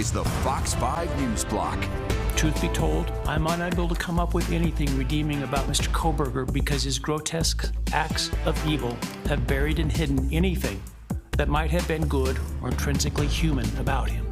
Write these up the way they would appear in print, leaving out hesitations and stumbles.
is the Fox 5 News Block. Truth be told, I'm unable to come up with anything redeeming about Mr. Kohberger because his grotesque acts of evil have buried and hidden anything that might have been good or intrinsically human about him.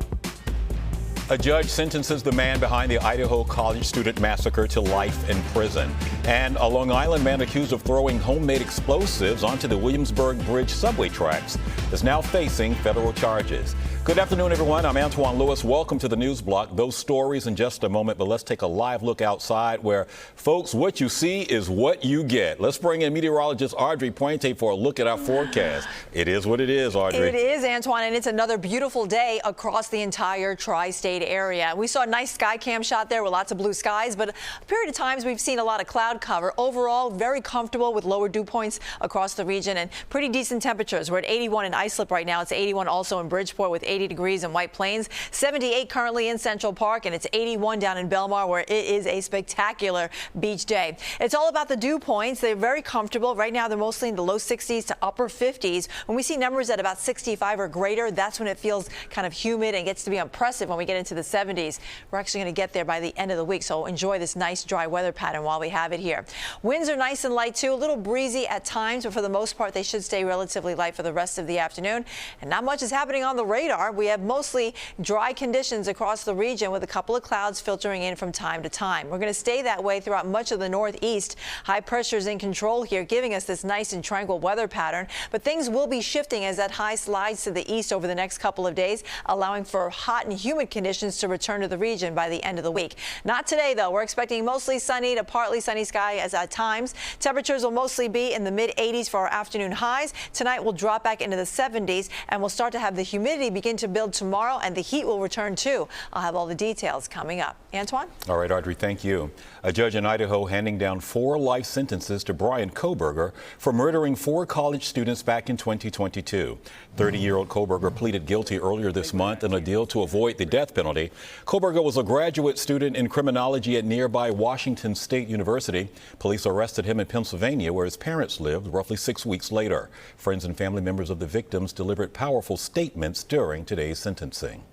A judge sentences the man behind the Idaho college student massacre to life in prison. And a Long Island man accused of throwing homemade explosives onto the Williamsburg Bridge subway tracks is now facing federal charges. Good afternoon, everyone. I'm Antoine Lewis. Welcome to the News Block. Those stories in just a moment, but let's take a live look outside where, folks, what you see is what you get. Let's bring in meteorologist Audrey Pointe for a look at our forecast. It is what it is, Audrey. It is, Antoine, and it's another beautiful day across the entire tri-state area. We saw a nice sky cam shot there with lots of blue skies, but a period of times we've seen a lot of cloud cover. Overall, very comfortable with lower dew points across the region and pretty decent temperatures. We're at 81 in Islip right now. It's 81 also in Bridgeport with 80 degrees in White Plains, 78 currently in Central Park, and it's 81 down in Belmar where it is a spectacular beach day. It's all about the dew points. They're very comfortable. Right now, they're mostly in the low 60s to upper 50s. When we see numbers at about 65 or greater, that's when it feels kind of humid and gets to be oppressive when we get into the 70s. We're actually going to get there by the end of the week, so enjoy this nice dry weather pattern while we have it here. Winds are nice and light, too. A little breezy at times, but for the most part, they should stay relatively light for the rest of the afternoon. And not much is happening on the radar. We have mostly dry conditions across the region with a couple of clouds filtering in from time to time. We're going to stay that way throughout much of the northeast. High pressure is in control here, giving us this nice and tranquil weather pattern. But things will be shifting as that high slides to the east over the next couple of days, allowing for hot and humid conditions to return to the region by the end of the week. Not today, though. We're expecting mostly sunny to partly sunny sky as at times. Temperatures will mostly be in the mid-80s for our afternoon highs. Tonight we'll drop back into the 70s, and we'll start to have the humidity begin to build tomorrow, and the heat will return too. I'll have all the details coming up. Antoine? All right, Audrey, thank you. A judge in Idaho handing down 4 life sentences to Brian Kohberger for murdering 4 college students back in 2022. 30-year-old Kohberger pleaded guilty earlier this month in a deal to avoid the death penalty. Kohberger was a graduate student in criminology at nearby Washington State University. Police arrested him in Pennsylvania, where his parents lived, roughly 6 weeks later. Friends and family members of the victims delivered powerful statements during today's sentencing.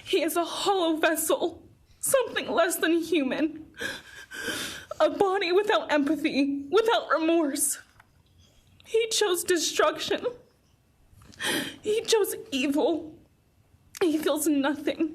He is a hollow vessel, something less than human, a body without empathy, without remorse. He chose destruction. He chose evil. He feels nothing.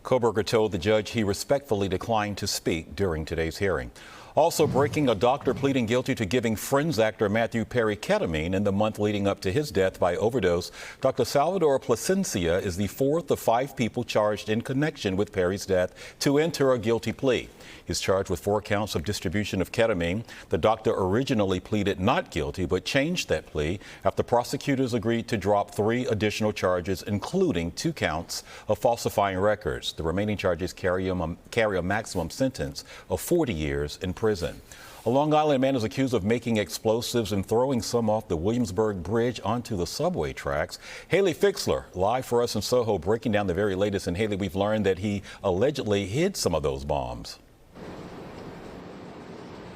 Kohberger told the judge he respectfully declined to speak during today's hearing. Also breaking, a doctor pleading guilty to giving Friends actor Matthew Perry ketamine in the month leading up to his death by overdose. Dr. Salvador Plasencia is the 4th of 5 people charged in connection with Perry's death to enter a guilty plea. He's charged with 4 counts of distribution of ketamine. The doctor originally pleaded not guilty, but changed that plea after prosecutors agreed to drop 3 additional charges, including 2 counts of falsifying records. The remaining charges carry a maximum sentence of 40 years in prison. A Long Island man is accused of making explosives and throwing some off the Williamsburg Bridge onto the subway tracks. Haley Fixler, live for us in Soho, breaking down the very latest. And Haley, we've learned that he allegedly hid some of those bombs.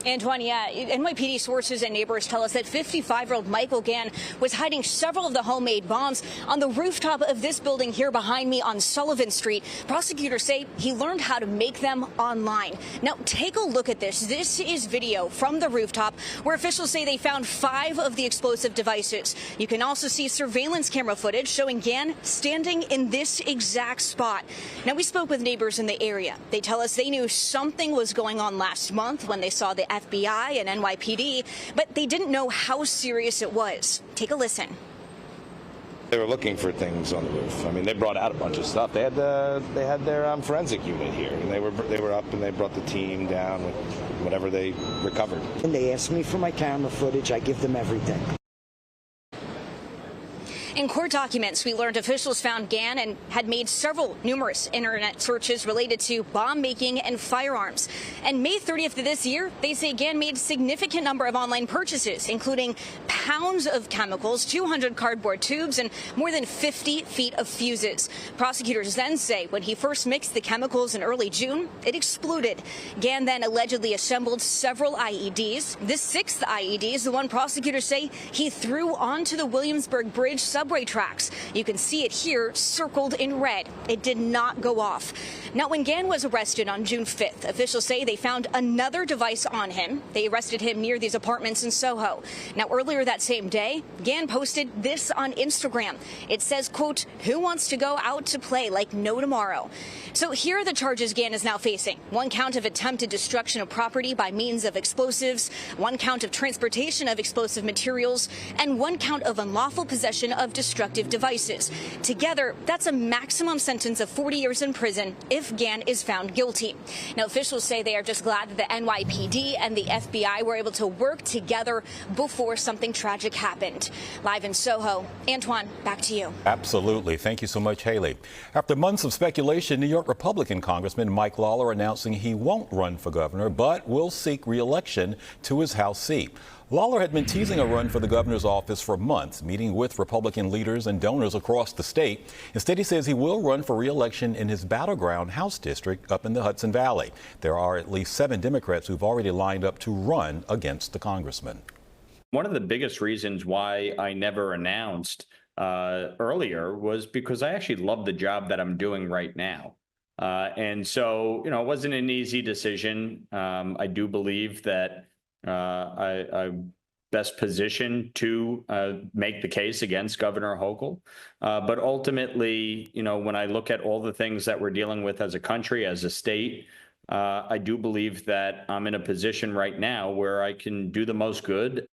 Antoine, yeah, NYPD sources and neighbors tell us that 55-year-old Michael Gann was hiding several of the homemade bombs on the rooftop of this building here behind me on Sullivan Street. Prosecutors say he learned how to make them online. Now, take a look at this. This is video from the rooftop where officials say they found 5 of the explosive devices. You can also see surveillance camera footage showing Gann standing in this exact spot. Now, we spoke with neighbors in the area. They tell us they knew something was going on last month when they saw the FBI and NYPD, but they didn't know how serious it was. Take a listen. They were looking for things on the roof. I mean, they brought out a bunch of stuff. They had their forensic unit here, and they were up and they brought the team down with whatever they recovered. And they asked me for my camera footage. I give them everything. In court documents, we learned officials found Gann and had made numerous internet searches related to bomb making and firearms. And May 30th of this year, they say Gann made a significant number of online purchases, including pounds of chemicals, 200 cardboard tubes, and more than 50 feet of fuses. Prosecutors then say when he first mixed the chemicals in early June, it exploded. Gann then allegedly assembled several IEDs. This 6th IED is the one prosecutors say he threw onto the Williamsburg Bridge subway subway tracks. You can see it here circled in red. It did not go off. Now, when Gann was arrested on June 5th, officials say they found another device on him. They arrested him near these apartments in Soho. Now, earlier that same day, Gann posted this on Instagram. It says, quote, "Who wants to go out to play like no tomorrow?" So here are the charges Gann is now facing. 1 count of attempted destruction of property by means of explosives, 1 count of transportation of explosive materials, and 1 count of unlawful possession of destructive devices. Together, that's a maximum sentence of 40 years in prison if Gann is found guilty. Now, officials say they are just glad that the NYPD and the FBI were able to work together before something tragic happened. Live in Soho, Antoine, back to you. Absolutely. Thank you so much, Haley. After months of speculation, New York Republican Congressman Mike Lawler announcing he won't run for governor, but will seek re-election to his House seat. Lawler had been teasing a run for the governor's office for months, meeting with Republican leaders and donors across the state. Instead, he says he will run for re-election in his battleground House district up in the Hudson Valley. There are at least 7 Democrats who've already lined up to run against the congressman. One of the biggest reasons why I never announced earlier was because I actually love the job that I'm doing right now. And so, it wasn't an easy decision. I do believe that I'm best positioned to make the case against Governor Hochul. But ultimately, when I look at all the things that we're dealing with as a country, as a state, I do believe that I'm in a position right now where I can do the most good.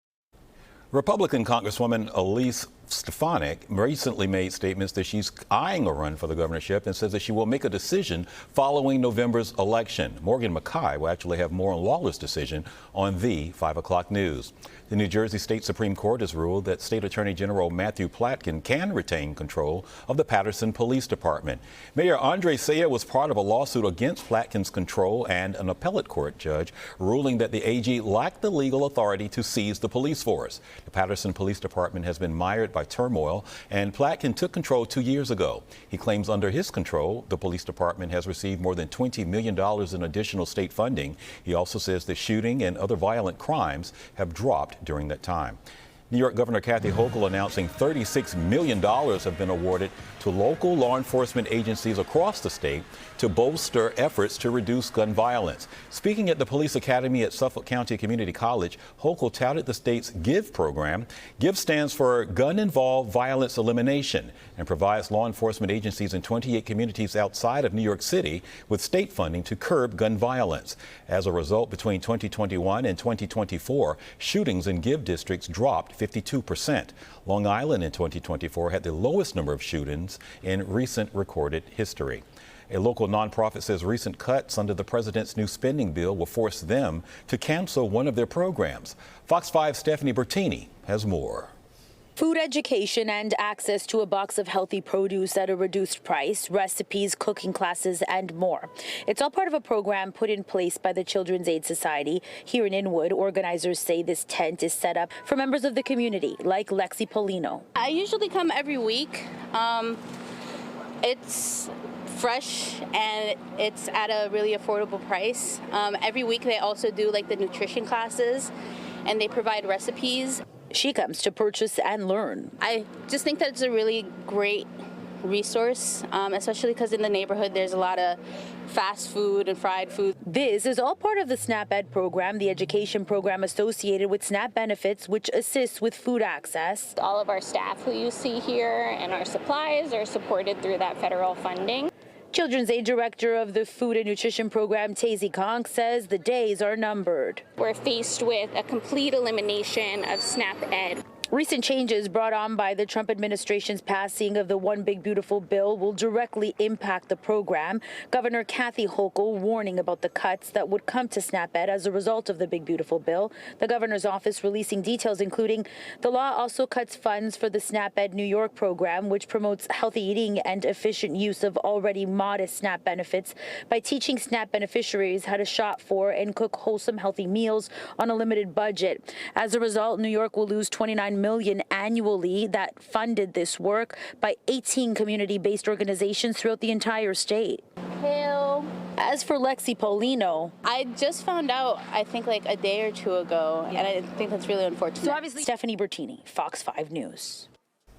Republican Congresswoman Elise Stefanik recently made statements that she's eyeing a run for the governorship and says that she will make a decision following November's election. Morgan McKay will actually have more on Lawler's decision on the 5 o'clock news. The New Jersey State Supreme Court has ruled that State Attorney General Matthew Platkin can retain control of the Paterson Police Department. Mayor Andre Saya was part of a lawsuit against Platkin's control and an appellate court judge ruling that the AG lacked the legal authority to seize the police force. The Paterson Police Department has been mired by turmoil, and Platkin took control 2 years ago. He claims under his control, the police department has received more than $20 million in additional state funding. He also says that shooting and other violent crimes have dropped during that time. New York Governor Kathy Hochul announcing $36 million have been awarded to local law enforcement agencies across the state to bolster efforts to reduce gun violence. Speaking at the Police Academy at Suffolk County Community College, Hochul touted the state's GIVE program. GIVE stands for Gun-Involved Violence Elimination and provides law enforcement agencies in 28 communities outside of New York City with state funding to curb gun violence. As a result, between 2021 and 2024, shootings in GIVE districts dropped 52%. Long Island in 2024 had the lowest number of shootings in recent recorded history. A local nonprofit says recent cuts under the president's new spending bill will force them to cancel one of their programs. Fox 5's Stephanie Bertini has more. Food education and access to a box of healthy produce at a reduced price, recipes, cooking classes, and more. It's all part of a program put in place by the Children's Aid Society. Here in Inwood, organizers say this tent is set up for members of the community, like Lexi Polino. I usually come every week. It's fresh and it's at a really affordable price. Every week they also do like the nutrition classes and they provide recipes. She comes to purchase and learn. I just think that it's a really great resource, especially because in the neighborhood there's a lot of fast food and fried food. This is all part of the SNAP Ed program, the education program associated with SNAP benefits, which assists with food access. All of our staff who you see here and our supplies are supported through that federal funding. Children's Aid Director of the Food and Nutrition Program, Tazy Conk, says the days are numbered. We're faced with a complete elimination of SNAP Ed. Recent changes brought on by the Trump administration's passing of the One Big Beautiful Bill will directly impact the program. Governor Kathy Hochul warning about the cuts that would come to SNAP Ed as a result of the Big Beautiful Bill. The governor's office releasing details, including the law also cuts funds for the SNAP Ed New York program, which promotes healthy eating and efficient use of already modest SNAP benefits by teaching SNAP beneficiaries how to shop for and cook wholesome, healthy meals on a limited budget. As a result, New York will lose $29 million annually that funded this work by 18 community-based organizations throughout the entire state. Hail. As for Lexi Polino, I just found out, I think like a day or two ago, and I think that's really unfortunate. So obviously, Stephanie Bertini, Fox 5 News.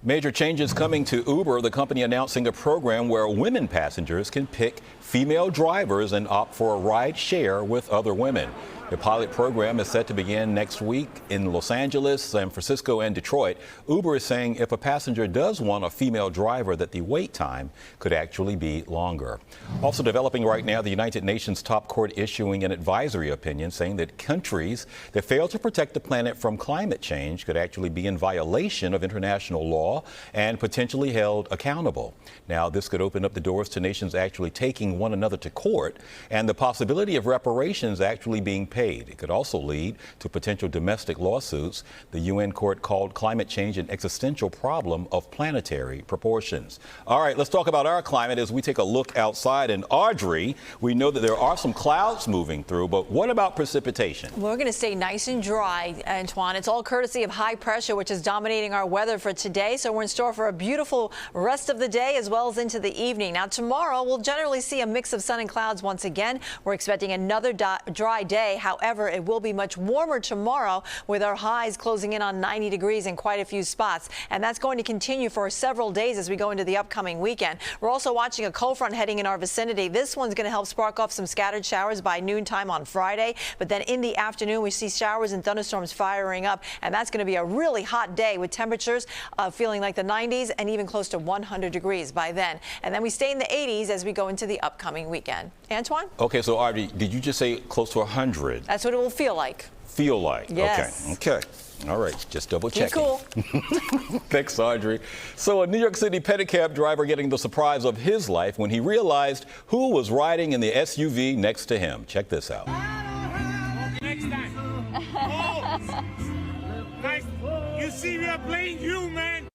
Major changes coming to Uber, the company announcing a program where women passengers can pick female drivers and opt for a ride share with other women. The pilot program is set to begin next week in Los Angeles, San Francisco, and Detroit. Uber is saying if a passenger does want a female driver, that the wait time could actually be longer. Also developing right now, the United Nations top court issuing an advisory opinion saying that countries that fail to protect the planet from climate change could actually be in violation of international law and potentially held accountable. Now, this could open up the doors to nations actually taking one another to court and the possibility of reparations actually being paid. It could also lead to potential domestic lawsuits. The UN court called climate change an existential problem of planetary proportions. All right, let's talk about our climate as we take a look outside. And Audrey, we know that there are some clouds moving through, but what about precipitation? We're going to stay nice and dry, Antoine. It's all courtesy of high pressure, which is dominating our weather for today. So we're in store for a beautiful rest of the day as well as into the evening. Now, tomorrow, we'll generally see a mix of sun and clouds once again. We're expecting another dry day. However, it will be much warmer tomorrow with our highs closing in on 90 degrees in quite a few spots. And that's going to continue for several days as we go into the upcoming weekend. We're also watching a cold front heading in our vicinity. This one's going to help spark off some scattered showers by noontime on Friday. But then in the afternoon, we see showers and thunderstorms firing up. And that's going to be a really hot day with temperatures feeling like the 90s and even close to 100 degrees by then. And then we stay in the 80s as we go into the upcoming weekend. Antoine? Okay, so Audrey, did you just say close to 100? That's what it will feel like. Feel like? Yes. Okay. All right. Just double checking. Be cool. Thanks, Audrey. So a New York City pedicab driver getting the surprise of his life when he realized who was riding in the SUV next to him. Check this out. Next time. Nice. You see, we are playing you, man.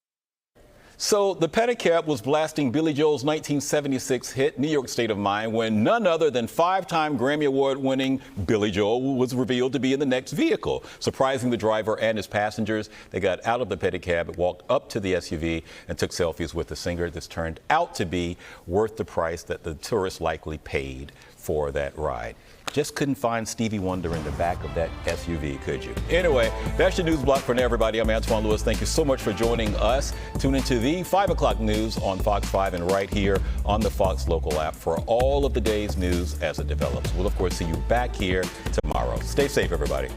So the pedicab was blasting Billy Joel's 1976 hit, New York State of Mind, when none other than five-time Grammy Award-winning Billy Joel was revealed to be in the next vehicle. Surprising the driver and his passengers, they got out of the pedicab, walked up to the SUV, and took selfies with the singer. This turned out to be worth the price that the tourists likely paid for that ride. Just couldn't find Stevie Wonder in the back of that SUV, could you? Anyway, that's your news block for now, everybody. I'm Antoine Lewis. Thank you so much for joining us. Tune into the 5 o'clock news on Fox 5 and right here on the Fox Local app for all of the day's news as it develops. We'll, of course, see you back here tomorrow. Stay safe, everybody.